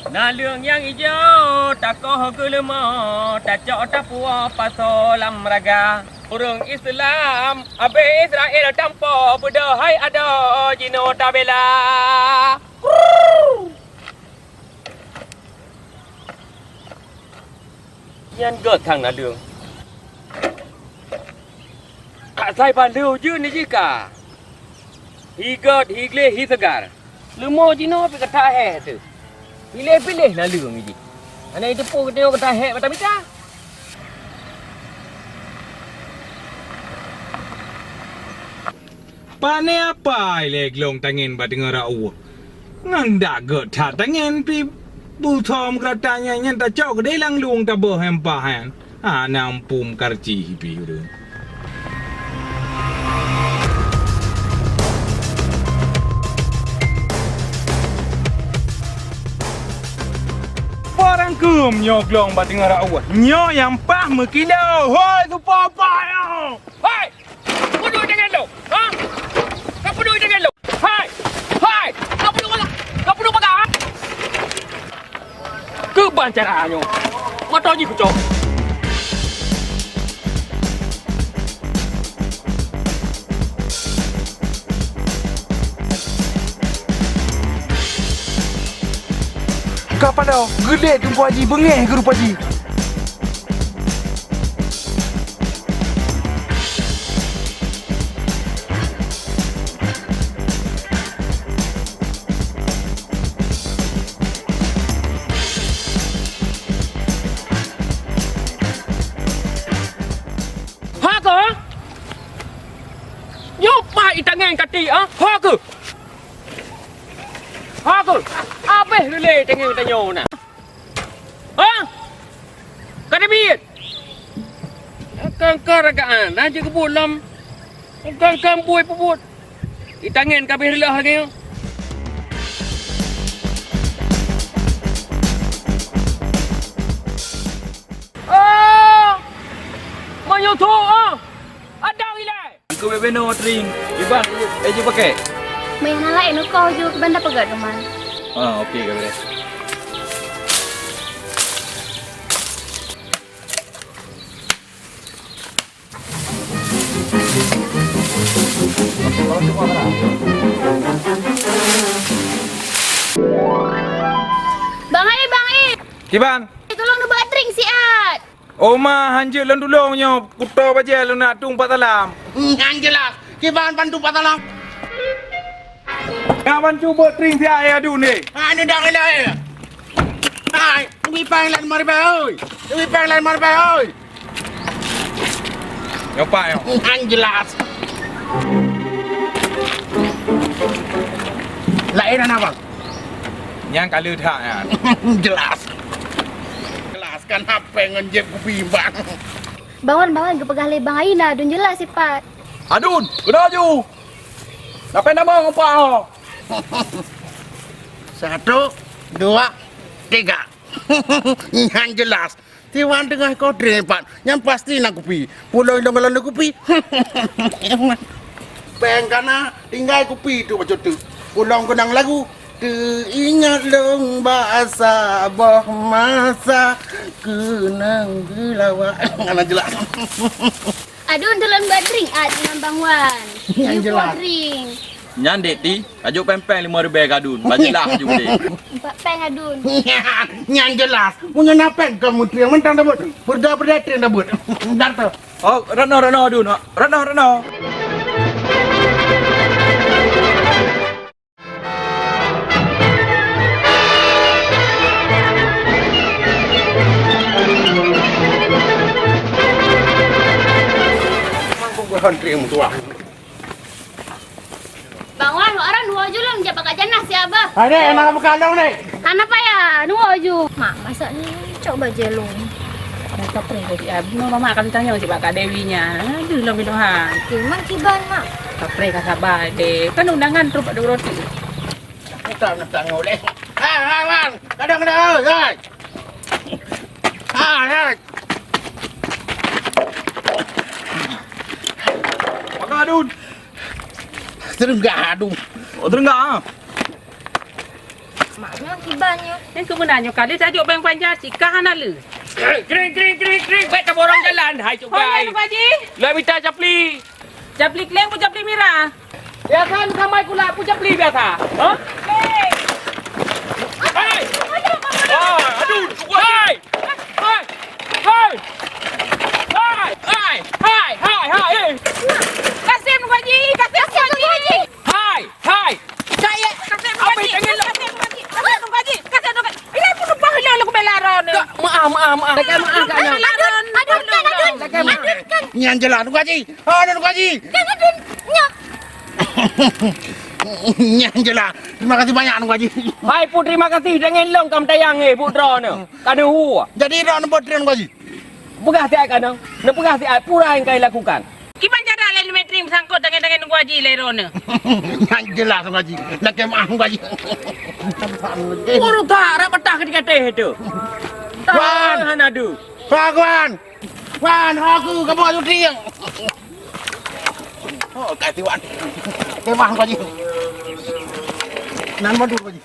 Nalung yang hijau, takoh gelema, tacok tapua pasolam raga. Urung Islam, abe Israel tanpa budahai ada jino tabela. Nhân gợt thằng là đường. Cả sai bàn lưu dư này chứ cả. Hi gợt, hi gle, hi segar. Lu mau jino pe kata he tu. Pilih-pilih lah lu ni. Anak itu pun tengok kata hek mata bisa. Pane apa ile glong tangen ba dengar au. Ngang dak ge tha tangen pi bu thom kratanya nyan ta chok de lang luang ta bo hem pa han. Nam pum karci pi ru. Orang kum nyok long ba dengar au. Nyo yang pah mekilo. Hoi tu pa pa yo. Hei! Peduli dengan lu. Ha? Kau peduli dengan lu. Hai! Hai! Kau peduli malah. Kau peduli malah. Keban caranya. Mata je kucok. Kapan dah? Gede tu Pak Haji, bengeh ke Pak Haji? Ha ke? Nyoba itangan kati ah. Ha ke? Ha ke? Apa lele tengah tanya nak? Ha? Kada biit. Kang ragaan aja ke bolam. Kang buai puput. Itangan kabeh rela lagi. Ah! Manyo tu ah. Ada ilai. Aku bebeno tring. Iban, eje pakai. May nalain ko yung banda pagad naman. Ah, okey ke beres. Bang Ai. Kiban? Tolong nu batring si Ad. Oma hanje lan dulong nyo kuto baje lu nak tung patalam. Jelas. Kiban bantu patalang. Kawan cuba tring si ai adu ni. Ano dah kailan? Ay, lumipang lan marba oy. Lumipang lan marba oy. Ngapa yo? Jelas. Lain apa? Yang kali tak ya. Jelas. Jelas kan apa yang ngejep ku bang. Bangun ke pegale Bang Ai na dun jelas si Pat. Adun, kena ju. Apa nama ngapa? Satu, dua, tiga. Yang jelas. Tiwan tengah kau drepat. Yang pasti nak kupi. Pulau lalu kupi. Pengkana tinggal kupi tu macam tu. Pulau kenang lagu. Teringat long bahasa boh masa kenang gelawak. Mana jelas. Adun tulan batring Ad dengan Bang Wan. Yang jelas. Batring. Nyan dek ti, ajuk pempeng 5,000 kadun. Bajilah ajuk dek. 4 peng Adun. Yang jelas. Punya napeng kamu tu yang mentang dapat. Berda tren dapat. Data. Oh, rano adun. Rano. Country yang tua. Bang Wan, orang nuo ju lang japa ka janah si Abah. Ada enak apa kandang ni? Ana pa ya, nuo ju. Mak, masa ni coba jelung. Mereka pergi dari abis, mama akan tanya si Pak Dewinya. Aduh, lebih doang. Kiman kiban mak. Kapre kakak bade, kan undangan terus ada roti. Kita nak ngoleh. Hai, man. Kadang-kadang, hai. Hai. Pakai adun. Terenggak aduh. Oh, terenggak ah. Mak memang kibannya. Ni sebenarnya kali tajuk bang panjang cikah nak lu. Kering. Baik tak borong jalan. Hai cuk Oh, gai. ya, Pak Haji. Lah minta capli. Capli kleng pun capli mirah. Biasa sampai kula aku capli biasa. Ha? Kleng. Hai. Aduh. Hai. Kasim Pak Haji, Kasim Pak Haji. Hai. Saya Kasim Pak Apa Haji. tangan lu? Kasim Pak Haji. Kasim Pak Haji. Kasim Pak Haji. Ini aku lupa hilang aku belaron. Maaf. Dekat maaf kan. Adun. Nyan jelah nu gaji. Nu gaji. Nyan jelah. Terima kasih banyak nu gaji. Hai pun terima kasih dengan long kam tayang putra ni. Kana hu. Jadi rak nu bodre nu gaji. Pegah si ai kana. Ne pegah si ai pura yang kai lakukan. Kipan cara lain metri sangkut dengan gua haji lerone. Nyan jelah nu gaji. Nak maaf nu gaji. Puru tak rak petah ketika teh tu. Wan. Hanadu. Wan, aku kamu ayo triang. Oh, kasih Wan. Maaf nu gaji. Nan bodoh gaji.